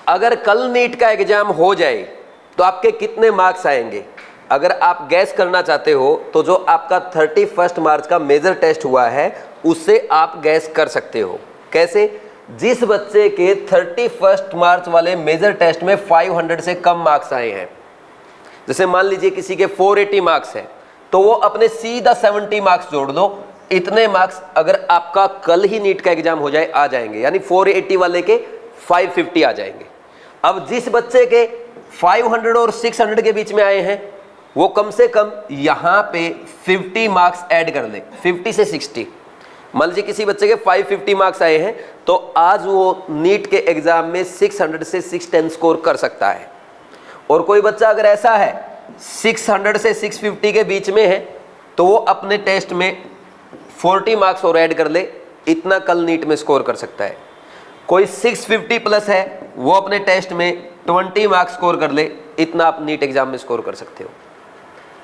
अगर कल नीट का एग्जाम हो जाए तो आपके कितने मार्क्स आएंगे? अगर आप गैस करना चाहते हो तो जो आपका 31 मार्च का मेजर टेस्ट हुआ है उससे आप गैस कर सकते हो। कैसे? जिस बच्चे के 31 मार्च वाले मेजर टेस्ट में 500 से कम मार्क्स आए हैं, जैसे मान लीजिए किसी के 480 मार्क्स है, तो वो अपने सीधा 70 मार्क्स जोड़ दो, इतने मार्क्स अगर आपका कल ही नीट का एग्जाम हो जाए आ जाएंगे, यानी 480 वाले के 550 आ जाएंगे। अब जिस बच्चे के 500 और 600 के बीच में आए हैं वो कम से कम यहां पे 50 मार्क्स ऐड कर ले, 50 से 60। मान लीजिए किसी बच्चे के 550 मार्क्स आए हैं तो आज वो नीट के एग्जाम में 600 से 610 स्कोर कर सकता है। और कोई बच्चा अगर ऐसा है 600 से 650 के बीच में है तो वो अपने टेस्ट में 40 मार्क्स और ऐड कर ले, इतना कल नीट में स्कोर कर सकता है। कोई 650 प्लस है वो अपने टेस्ट में 20 मार्क्स स्कोर कर ले, इतना आप नीट एग्जाम में स्कोर कर सकते हो।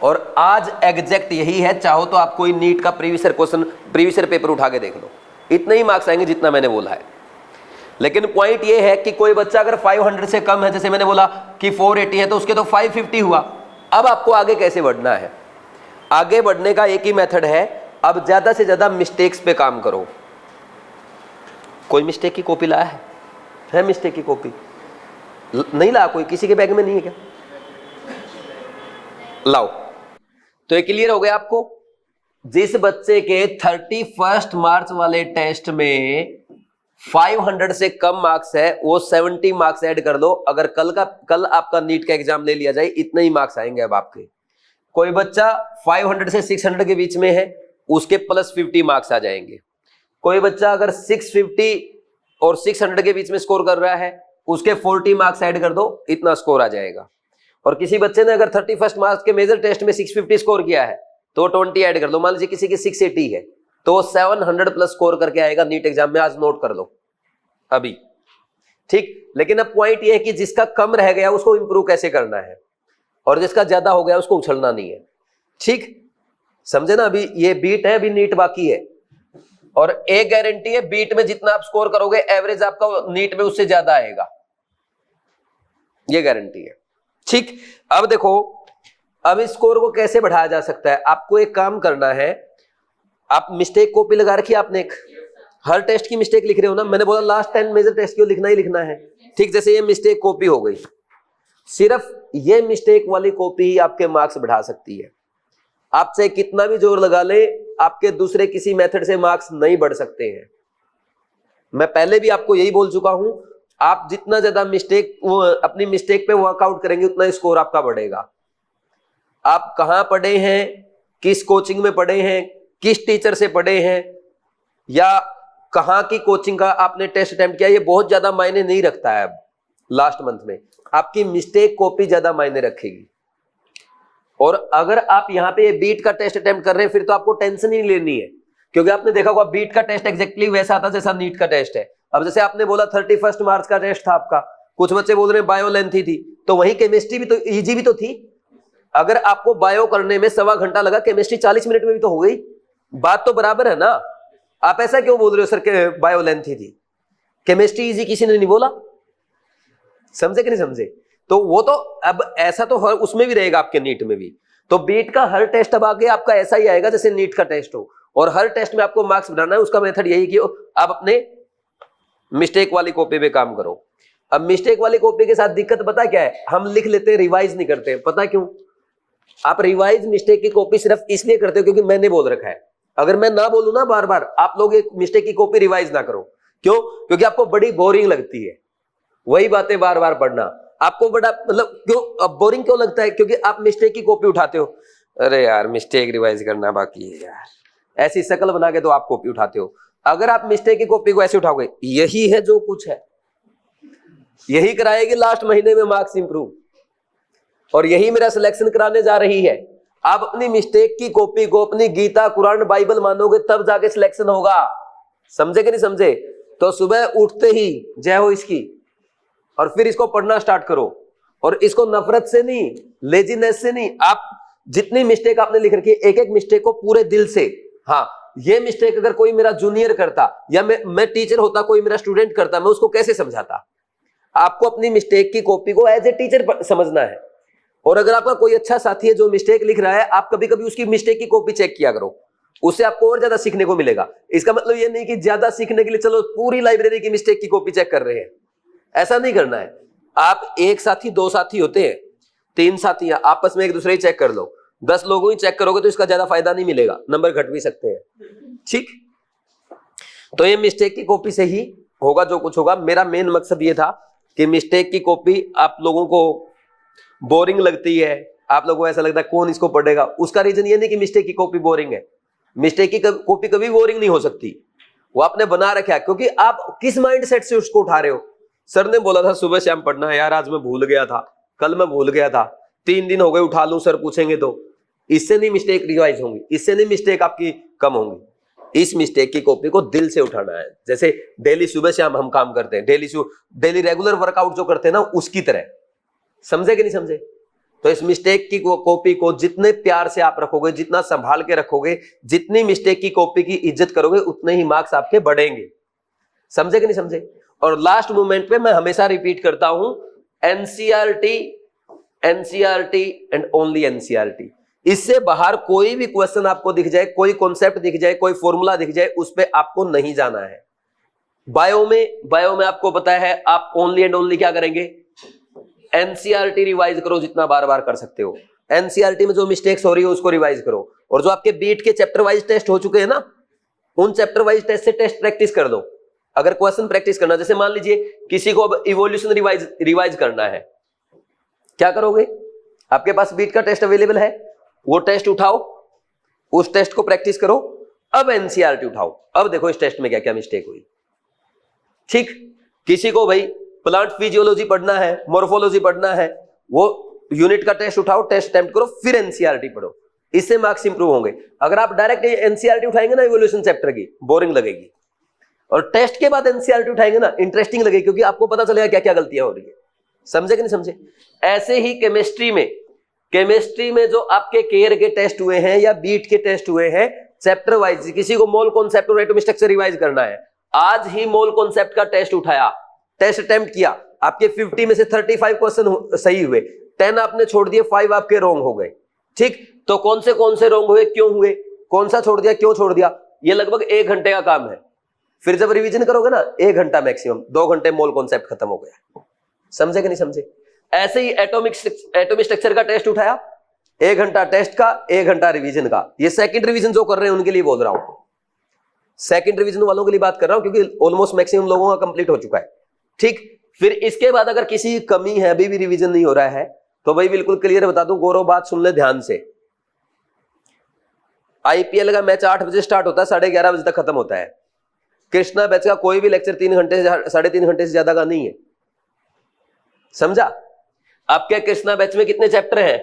और आज एग्जैक्ट यही है, चाहो तो आप कोई नीट का प्रीवियस क्वेश्चन, प्रीवियस पेपर उठा के देख लो, इतने ही मार्क्स आएंगे जितना मैंने बोला है। लेकिन पॉइंट ये है कि कोई बच्चा अगर 500 से कम है, जैसे मैंने बोला कि 480 है तो उसके तो 550 हुआ। अब आपको आगे कैसे बढ़ना है? आगे बढ़ने का एक ही मेथड है, अब ज्यादा से ज्यादा मिस्टेक्स पे काम करो। कोई मिस्टेक की कॉपी लाया है मिस्टेक की कॉपी नहीं ला? कोई किसी के बैग में नहीं है क्या? लाओ। तो ये क्लियर हो गया आपको? जिस बच्चे के 31 मार्च वाले टेस्ट में 500 से कम मार्क्स है वो 70 मार्क्स ऐड कर दो, अगर कल आपका नीट का एग्जाम ले लिया जाए इतने ही मार्क्स आएंगे अब आपके। कोई बच्चा 500 से 600 के बीच में है उसके प्लस 50 मार्क्स आ जाएंगे। कोई बच्चा अगर 650 और 600 के बीच में स्कोर कर रहा है उसके 40 मार्क्स ऐड कर दो, इतना स्कोर आ जाएगा। और किसी बच्चे ने अगर 31 मार्च के मेजर टेस्ट में 650 स्कोर किया है तो 20 ऐड कर दो। मान लीजिए किसी की 680 है तो 700 प्लस स्कोर करके आएगा नीट एग्जाम में, आज नोट कर लो अभी, ठीक। लेकिन अब पॉइंट ये है कि जिसका कम रह गया उसको इंप्रूव कैसे करना है और जिसका ज्यादा हो गया उसको उछलना नहीं है, ठीक समझे ना? अभी ये बीट है, अभी नीट बाकी है। और एक गारंटी है, बीट में जितना आप स्कोर करोगे एवरेज आपका नीट में उससे ज्यादा आएगा, ये गारंटी है, ठीक। अब देखो, अब इस स्कोर को कैसे बढ़ाया जा सकता है? आपको एक काम करना है, आप मिस्टेक कॉपी लगा रखी है आपने, एक हर टेस्ट की मिस्टेक लिख रहे हो ना। मैंने बोला लास्ट 10 मेजर टेस्ट की लिखना ही लिखना है, ठीक। जैसे ये मिस्टेक कॉपी हो गई, सिर्फ ये मिस्टेक वाली कॉपी ही आपके मार्क्स बढ़ा सकती है। आप चाहे कितना भी जोर लगा ले, आपके दूसरे किसी मेथड से मार्क्स नहीं बढ़ सकते हैं। मैं पहले भी आपको यही बोल चुका हूं, आप जितना ज्यादा अपनी मिस्टेक पे वर्कआउट करेंगे उतना स्कोर आपका बढ़ेगा। आप कहां पढ़े हैं, किस कोचिंग में पढ़े हैं, किस टीचर से पढ़े हैं, या कहां की कोचिंग का आपने टेस्ट अटेम्प्ट किया, ये बहुत ज्यादा मायने नहीं रखता है। अब लास्ट मंथ में आपकी मिस्टेक कॉपी ज्यादा मायने रखेगी। और अगर आप यहाँ पे बीट का टेस्ट अटेम्प्ट कर रहे हैं फिर तो आपको टेंशन ही नहीं लेनी है, क्योंकि आपने देखा होगा बीट का टेस्ट एग्जैक्टली वैसा था जैसा नीट का टेस्ट है। अब जैसे आपने बोला 31 मार्च का टेस्ट था आपका, कुछ बच्चे बोल रहे हैं बायो लेंथी थी, तो वही केमिस्ट्री भी तो इजी भी तो थी। अगर आपको बायो करने में 1.25 घंटा लगा, केमिस्ट्री 40 मिनट में भी तो हो गई, बात तो बराबर है ना। आप ऐसा क्यों बोल रहे हो सर के बायो लेंथी थी? केमिस्ट्री इजी किसी ने नहीं बोला, समझे कि नहीं समझे? तो वो तो अब ऐसा तो हर उसमें भी रहेगा, आपके नीट में भी। तो बीट का हर टेस्ट अब आगे आपका ऐसा ही आएगा जैसे नीट का टेस्ट हो, और हर टेस्ट में आपको मार्क्स बढ़ाना है। उसका मेथड यही कि आप अपने मिस्टेक वाली कॉपी पे काम करो। अब मिस्टेक वाली कॉपी के साथ दिक्कत पता क्या है? हम लिख लेते हैं, रिवाइज नहीं करते। पता क्यों? आप रिवाइज मिस्टेक की कॉपी सिर्फ इसलिए करते हो क्योंकि मैंने बोल रखा है। अगर मैं ना बोलूं ना बार बार, आप लोग एक मिस्टेक की कॉपी रिवाइज ना करो। क्यों? क्योंकि आपको बड़ी बोरिंग लगती है वही बातें बार बार पढ़ना। आपको बड़ा मतलब क्यों बोरिंग क्यों लगता है? क्योंकि आप मिस्टेक की कॉपी उठाते हो, अरे यार मिस्टेक रिवाइज करना बाकी है यार, ऐसी शक्ल बना के तो आप कॉपी उठाते हो। अगर आप मिस्टेक की कॉपी को ऐसे उठाओगे, यही है जो कुछ है, यही कराएगी लास्ट महीने में मार्क्स इंप्रूव, और यही मेरा सिलेक्शन कराने जा रही है। आप अपनी मिस्टेक की कॉपी को अपनी गीता, कुरान, बाइबल मानोगे तब जाके सिलेक्शन होगा। समझे कि नहीं समझे? तो सुबह उठते ही जय हो इसकी, और फिर इसको पढ़ना स्टार्ट करो। और इसको नफरत से नहीं, लेजीनेस से नहीं, आप जितनी मिस्टेक आपने लिख रखी है एक एक मिस्टेक को पूरे दिल से, हाँ ये मिस्टेक अगर कोई मेरा जूनियर करता या मैं टीचर होता, कोई मेरा स्टूडेंट करता, मैं उसको कैसे समझाता? आपको अपनी मिस्टेक की कॉपी को एज ए टीचर समझना है। और अगर आपका कोई अच्छा साथी है जो मिस्टेक लिख रहा है, आप कभी कभी उसकी मिस्टेक की कॉपी चेक किया करो, उससे आपको और ज्यादा सीखने को मिलेगा। इसका मतलब ये नहीं कि ज्यादा सीखने के लिए चलो पूरी लाइब्रेरी की मिस्टेक की कॉपी चेक कर रहे हैं, ऐसा नहीं करना है। आप एक साथी, दो साथी होते हैं, तीन साथी हैं, आपस में एक दूसरे ही चेक कर लो। 10 लोगों ही चेक करोगे तो इसका ज्यादा फायदा नहीं मिलेगा, नंबर घट भी सकते हैं। ठीक, तो ये मिस्टेक की कॉपी से ही होगा जो कुछ होगा। मेरा मेन मकसद ये था कि मिस्टेक की कॉपी आप लोगों को बोरिंग लगती है, आप लोगों को ऐसा लगता है कौन इसको पढ़ेगा। उसका रीजन ये नहीं कि मिस्टेक की कॉपी बोरिंग है। मिस्टेक की कॉपी कभी बोरिंग नहीं हो सकती, वो आपने बना रखा है, क्योंकि आप किस माइंड सेट से उसको उठा रहे हो। सर ने बोला था सुबह शाम पढ़ना है, यार आज मैं भूल गया था, कल मैं भूल गया था, 3 दिन हो गए उठा लूं, सर पूछेंगे तो। इससे नहीं मिस्टेक रिवाइज होंगी, इससे नहीं मिस्टेक आपकी कम होंगी। इस मिस्टेक की कॉपी को दिल से उठाना है। जैसे डेली सुबह शाम हम काम करते हैं, डेली रेगुलर वर्कआउट जो करते हैं ना, उसकी तरह। समझे कि नहीं समझे? तो इस मिस्टेक की कॉपी को जितने प्यार से आप रखोगे, जितना संभाल के रखोगे, जितनी मिस्टेक की कॉपी की इज्जत करोगे, उतने ही मार्क्स आपके बढ़ेंगे। समझे कि नहीं समझे? और लास्ट मोमेंट पे मैं हमेशा रिपीट करता हूं, NCERT, NCERT and only NCERT. इससे बाहर कोई भी क्वेश्चन आपको दिख जाए, कोई कॉन्सेप्ट दिख जाए, कोई फॉर्मूला दिख जाए, उस पे आपको नहीं जाना है। बायो में आपको पता है, आप ओनली एंड ओनली क्या करेंगे? एनसीईआरटी रिवाइज करो जितना बार बार कर सकते हो। एनसीईआरटी में जो मिस्टेक्स हो रही है उसको रिवाइज करो, और जो आपके बीट के चैप्टर वाइज टेस्ट हो चुके हैं ना, उन चैप्टर वाइज टेस्ट से टेस्ट प्रैक्टिस कर दो। अगर क्वेश्चन प्रैक्टिस करना, जैसे मान लीजिए किसी को अब इवोल्यूशन रिवाइज करना है, क्या करोगे? आपके पास बीट का टेस्ट अवेलेबल है, वो टेस्ट उठाओ, उस टेस्ट को प्रैक्टिस करो। अब एनसीईआरटी उठाओ, अब देखो इस टेस्ट में क्या क्या मिस्टेक हुई। ठीक, किसी को भाई प्लांट फिजियोलॉजी पढ़ना है, मॉर्फोलॉजी पढ़ना है, वो यूनिट का टेस्ट उठाओ, टेस्ट अटेम्प्ट करो, फिर एनसीईआरटी पढ़ो, इससे मार्क्स इंप्रूव होंगे। अगर आप डायरेक्ट एनसीईआरटी उठाएंगे ना इवोल्यूशन चैप्टर की, बोरिंग लगेगी, और टेस्ट के बाद एनसीईआरटी उठाएंगे ना, इंटरेस्टिंग लगेगी, क्योंकि आपको पता चलेगा क्या क्या गलतियां हो रही है। समझे कि नहीं समझे? ऐसे ही केमिस्ट्री में जो आपके केयर के टेस्ट हुए हैं या बीट के टेस्ट हुए हैं, चैप्टर वाइज, किसी को मोल कॉन्सेप्ट और एटॉमिक स्ट्रक्चर रिवाइज करना है, आज ही मोल कॉन्सेप्ट का टेस्ट उठाया, टेस्ट अटेम्प्ट किया, आपके 50 में से 35 क्वेश्चन सही हुए, 10 आपने छोड़ दिए, 5 आपके रॉन्ग हो गए। ठीक, तो कौन से रॉन्ग हुए, क्यों हुए, कौन सा छोड़ दिया, क्यों छोड़ दिया, ये लगभग 1 घंटे का काम है। फिर जब रिवीजन करोगे ना, 1 घंटा मैक्सिमम, 2 घंटे मोल कॉन्सेप्ट खत्म हो गया। समझे कि नहीं समझे? ऐसे ही एटॉमिक स्ट्रक्चर का टेस्ट उठाया, 1 घंटा टेस्ट का, 1 घंटा रिवीजन का। ये सेकंड रिवीजन जो कर रहे हैं उनके लिए बोल रहा हूं, सेकंड रिवीजन वालों के लिए बात कर रहा हूं, क्योंकि ऑलमोस्ट मैक्सिमम लोगों का कंप्लीट हो चुका है। ठीक, फिर इसके बाद अगर किसी की कमी है, अभी भी रिवीजन नहीं हो रहा है, तो भाई बिल्कुल क्लियर बता दूं, गौरव बात सुन ले ध्यान से। आईपीएल का मैच 8 बजे स्टार्ट होता है, 11:30 बजे तक खत्म होता है। कृष्णा बैच का कोई भी लेक्चर 3 घंटे से 3.5 घंटे से ज्यादा का नहीं है। समझा? आपके कृष्णा बैच में कितने चैप्टर हैं?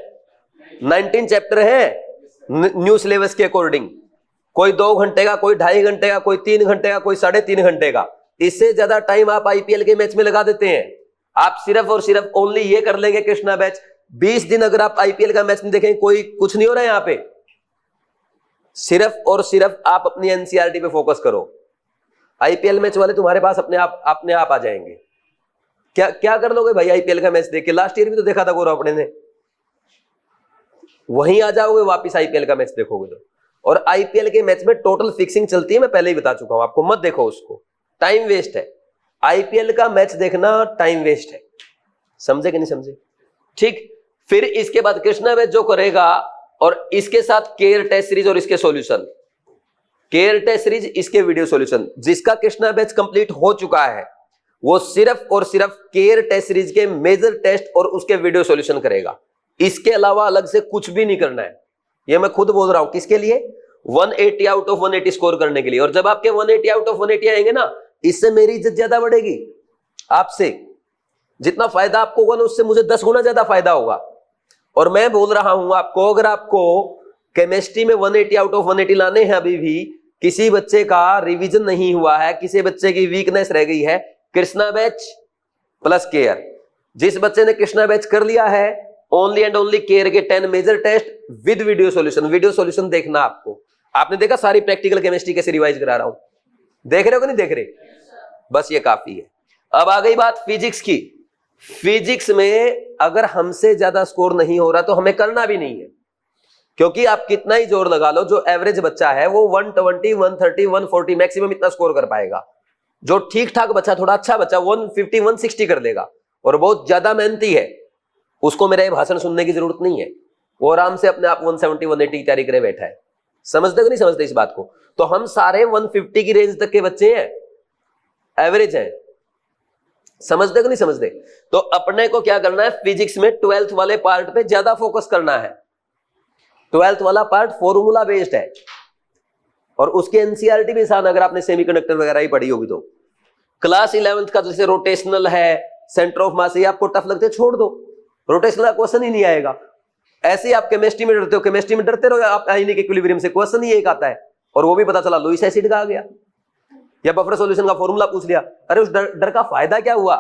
19 चैप्टर हैं न्यू सिलेबस के अकॉर्डिंग। कोई 2 घंटे का, कोई 2.5 घंटे का, कोई 3 घंटे का, कोई 3.5 घंटे का। इससे ज्यादा टाइम आप आईपीएल के मैच में लगा देते हैं। आप सिर्फ और सिर्फ ओनली ये कर लेंगे कृष्णा बैच, 20 दिन अगर आप आईपीएल का मैच नहीं देखेंगे, कोई कुछ नहीं हो रहा है यहाँ पे। सिर्फ और सिर्फ आप अपनी एनसीईआरटी पे फोकस करो, आईपीएल मैच वाले तुम्हारे पास अपने आप आ जाएंगे। क्या कर लोगे भाई आईपीएल का मैच देख के? लास्ट ईयर भी तो देखा था गौरव अपने ने, वहीं आ जाओगे वापिस आईपीएल का मैच देखोगे तो। और आईपीएल के मैच में टोटल फिक्सिंग चलती है, मैं पहले ही बता चुका हूं आपको, मत देखो उसको, टाइम वेस्ट है। आईपीएल का मैच देखना टाइम वेस्ट है। समझे कि नहीं समझे? ठीक, फिर इसके बाद कृष्णा बैच जो करेगा, और इसके साथ केयर टेस्ट सीरीज और इसके सॉल्यूशन, केयर टेस्ट सीरीज, इसके वीडियो सॉल्यूशन। जिसका कृष्णा बैच कंप्लीट हो चुका है वो सिर्फ और सिर्फ केयर टेस्ट सीरीज के मेजर टेस्ट और उसके वीडियो सॉल्यूशन करेगा। इसके अलावा अलग से कुछ भी नहीं करना है। ये मैं खुद बोल रहा हूं, किसके लिए? 180 आउट ऑफ 180 स्कोर करने के लिए। और जब आपके 180 आउट ऑफ 180 आएंगे ना, इससे मेरी इज्जत ज्यादा बढ़ेगी। आपसे जितना फायदा आपको होगा ना, उससे मुझे 10 गुना ज्यादा फायदा होगा। और मैं बोल रहा हूं आपको, अगर आपको केमिस्ट्री में 180 आउट ऑफ 180 लाने हैं, अभी भी किसी बच्चे का रिवीजन नहीं हुआ है, किसी बच्चे की वीकनेस रह गई है, कृष्णा बैच प्लस केयर। जिस बच्चे ने कृष्णा बैच कर लिया है, ओनली एंड ओनली केयर के 10 major test with video solution. Video solution देखना आपको। आपने देखा सारी प्रैक्टिकल केमिस्ट्री कैसे रिवाइज करा रहा हूं, देख रहे हो कि नहीं देख रहे? बस ये काफी है। अब आ गई बात फिजिक्स की। फिजिक्स में अगर हमसे ज्यादा स्कोर नहीं हो रहा तो हमें करना भी नहीं है, क्योंकि आप कितना ही जोर लगा लो, जो एवरेज बच्चा है वो 120, 130, 140 मैक्सिमम इतना स्कोर कर पाएगा। जो ठीक ठाक बच्चा, थोड़ा अच्छा बच्चा 150, 160 कर देगा, और बहुत ज्यादा मेहनती है उसको मेरा ये भाषण सुनने की जरूरत नहीं है, वो आराम से अपने आप 170, 180 की तैयारी करे बैठा है। समझते कि नहीं समझते इस बात को? तो हम सारे 150 की रेंज तक के बच्चे हैं, एवरेज है। समझते कि नहीं समझते? तो अपने को क्या करना है, फिजिक्स में 12th वाले पार्ट पे ज्यादा फोकस करना है। 12th वाला पार्ट फॉर्मूला बेस्ड है, और उसके एनसीईआरटी भी आसान, अगर आपने सेमीकंडक्टर वगैरह ही पढ़ी होगी तो। क्लास 11th का जैसे रोटेशनल है, सेंटर ऑफ मास, ये आपको टफ लगते छोड़ दो, रोटेशनल का क्वेश्चन ही नहीं आएगा। ऐसे ही आप केमिस्ट्री में डरते हो, केमिस्ट्री में डरते रहो, आप आयनिक इक्विलिब्रियम से क्वेश्चन ही एक आता है, और वो भी पता चला लुईस एसिड का आ गया, या बफर सॉल्यूशन का फॉर्मूला पूछ लिया। अरे उस डर का फायदा क्या हुआ?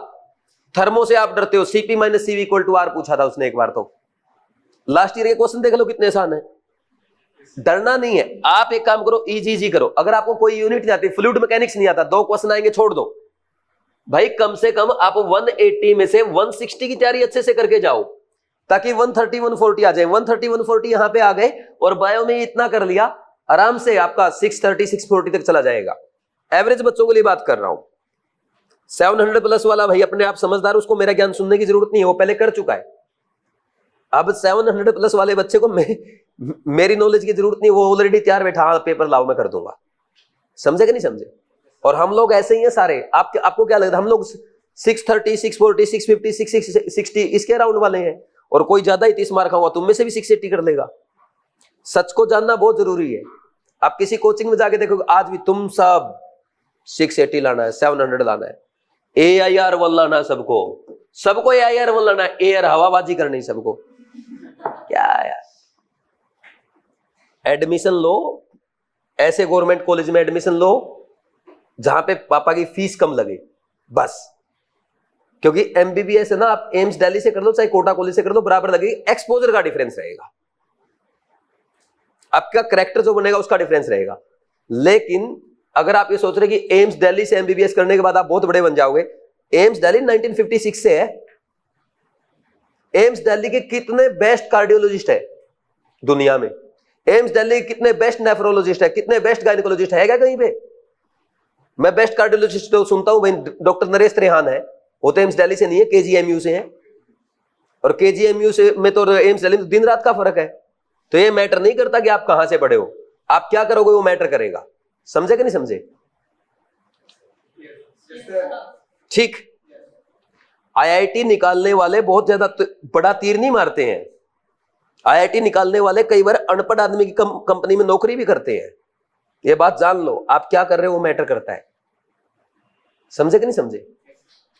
थर्मो से आप डरते हो, CP minus CV equal to R पूछा था उसने एक बार, तो लास्ट ईयर के क्वेश्चन देख लो कितने आसान है। डरना नहीं है। आप एक काम करो, इजी करो। अगर आपको कोई यूनिट नहीं आती, फ्लूइड मैकेनिक्स नहीं आता, 2 क्वेश्चन आएंगे छोड़ दो भाई, कम से कम आप 180 में से 160 की तैयारी अच्छे से करके जाओ, ताकि 130, 140 आ जाए। 130, 140 यहां पे आ गए, और बायो में इतना कर लिया, आराम से आपका 630, 640 तक चला जाएगा। एवरेज बच्चों के लिए बात कर रहा हूं। 700 प्लस वाला भाई अपने आप समझदार, उसको मेरा ज्ञान सुनने की जरूरत नहीं है, वो पहले कर चुका है। अब 700 प्लस वाले बच्चे को मेरी नॉलेज की जरूरत नहीं, वो ऑलरेडी तैयार बैठा, हाँ पेपर लाओ मैं कर दूंगा। समझे कि नहीं समझे? और हम लोग ऐसे ही हैं सारे। आपको क्या लगता है, हम लोग 630, 640, 650, 660 इसके राउंड वाले हैं, और कोई ज्यादा ही 30 मार खाऊंगा, तुम में से भी 680 कर लेगा। सच को जानना बहुत जरूरी है। आप किसी कोचिंग में जाके देखो, आज भी तुम सब 680 लाना है, 700 लाना है, AIR 1 लाना है, सबको AIR 1 लाना है, एयर हवाबाजी करनी सबको। क्या यार, एडमिशन लो, ऐसे गवर्नमेंट कॉलेज में एडमिशन लो जहां पे पापा की फीस कम लगे बस। क्योंकि MBBS है ना, आप एम्स दिल्ली से कर लो चाहे कोटा कॉलेज से कर लो, बराबर लगेगी। एक्सपोजर का डिफरेंस रहेगा, आपका कैरेक्टर जो बनेगा उसका डिफरेंस रहेगा। लेकिन अगर आप ये सोच रहे कि एम्स दिल्ली से MBBS करने के बाद आप बहुत बड़े बन जाओगे, एम्स दिल्ली 1956 से है। एम्स दिल्ली के कितने बेस्ट कार्डियोलॉजिस्ट है दुनिया में, एम्स दिल्ली कितने बेस्ट नेफ्रोलॉजिस्ट है, कितने बेस्ट गायनेकोलॉजिस्ट है क्या कहीं पे? मैं बेस्ट कार्डियोलॉजिस्ट तो सुनता हूं भाई, डॉक्टर नरेश त्रेहान है, वो तो एम्स दिल्ली से नहीं है, KGMU से है। और KGMU से में तो एम्स दिल्ली में दिन रात का फर्क है। तो ये मैटर नहीं करता कि आप कहां से पढ़े हो, आप क्या करोगे वो मैटर करेगा। समझे कि नहीं समझे? ठीक। IIT निकालने वाले बहुत ज्यादा बड़ा तीर नहीं मारते हैं। IIT निकालने वाले कई बार अनपढ़ आदमी की कंपनी में नौकरी भी करते हैं। ये बात जान लो, आप क्या कर रहे हो वो मैटर करता है। समझे कि नहीं समझे?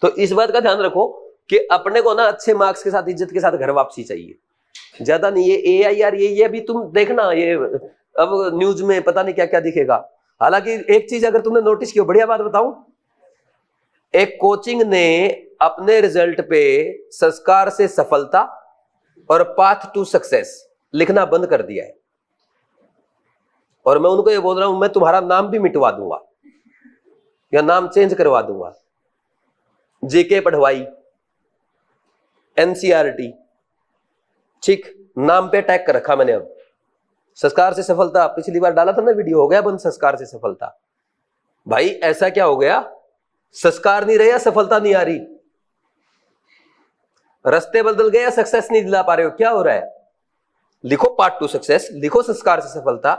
तो इस बात का ध्यान रखो कि अपने को ना अच्छे मार्क्स के साथ, इज्जत के साथ घर वापसी चाहिए, ज्यादा नहीं। ये AIR ये अभी तुम देखना, ये अब न्यूज में पता नहीं क्या क्या दिखेगा। हालांकि एक चीज अगर तुमने नोटिस की, बढ़िया बात बताऊं, एक कोचिंग ने अपने रिजल्ट पे संस्कार से सफलता और पाथ टू सक्सेस लिखना बंद कर दिया है। और मैं उनको ये बोल रहा हूं, मैं तुम्हारा नाम भी मिटवा दूंगा या नाम चेंज करवा दूंगा। JK पढ़वाई, NCERT, ठीक, नाम पे टैग कर रखा मैंने। अब संस्कार से सफलता, पिछली बार डाला था ना वीडियो, हो गया बंद संस्कार से सफलता। भाई ऐसा क्या हो गया, संस्कार नहीं रहे, सफलता नहीं आ रही, रास्ते बदल गए, सक्सेस नहीं दिला पा रहे हो, क्या हो रहा है? लिखो पार्ट टू सक्सेस, लिखो संस्कार से सफलता।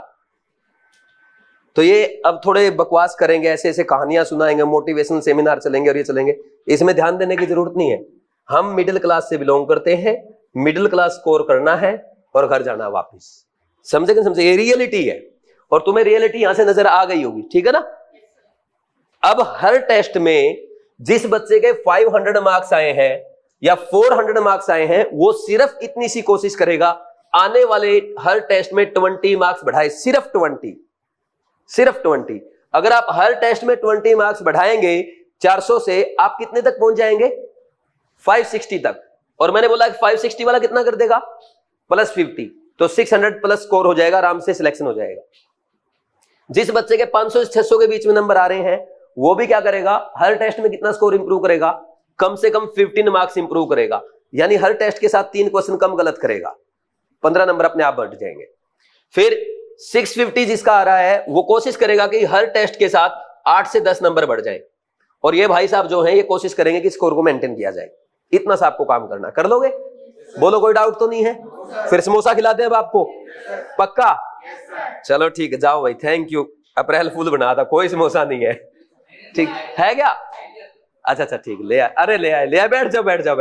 तो ये अब थोड़े बकवास करेंगे, ऐसे ऐसे कहानियां सुनाएंगे, मोटिवेशनल सेमिनार चलेंगे और ये चलेंगे, इसमें ध्यान देने की जरूरत नहीं है। हम मिडिल क्लास से बिलोंग करते हैं, मिडिल क्लास स्कोर करना है और घर जाना वापिस। समझे कि समझे? ये रियलिटी है, और तुम्हें रियलिटी यहां से नजर आ गई होगी, ठीक है ना? अब हर टेस्ट में जिस बच्चे के 500 मार्क्स आए हैं या 400 मार्क्स आए हैं, वो सिर्फ इतनी सी कोशिश करेगा, आने वाले हर टेस्ट में 20 मार्क्स बढ़ाए, सिर्फ 20। अगर आप हर टेस्ट में 20 मार्क्स बढ़ाएंगे 400 से, आप कितने तक पहुंच जाएंगे? 560 तक। और मैंने बोला कि 560 वाला कितना कर देगा? +50, तो 600 प्लस स्कोर हो जाएगा, आराम से सिलेक्शन हो जाएगा। जिस बच्चे के 500 से 600 के बीच में नंबर आ रहे हैं, वो भी क्या करेगा, हर टेस्ट में कितना स्कोर इंप्रूव करेगा? कम से कम 15 मार्क्स इंप्रूव करेगा, यानी हर टेस्ट के साथ 3 क्वेश्चन कम गलत करेगा, 15 नंबर अपने आप बढ़ जाएंगे। फिर 650 जिसका आ रहा है वो कोशिश करेगा कि हर टेस्ट के साथ 8 से 10 नंबर बढ़ जाए, और ये भाई साहब जो हैं ये कोशिश करेंगे कि स्कोर को मेंटेन किया जाए। इतना सा आपको काम करना, कर लोगे? बोलो, कोई डाउट तो नहीं है? फिर समोसा खिलाते हैं अब आपको, पक्का? चलो ठीक है, जाओ भाई, थैंक यू। अप्रैल फूल बना था, कोई समोसा नहीं है, ठीक है क्या? अच्छा ठीक, ले आए, अरे ले आए, बैठ जाओ।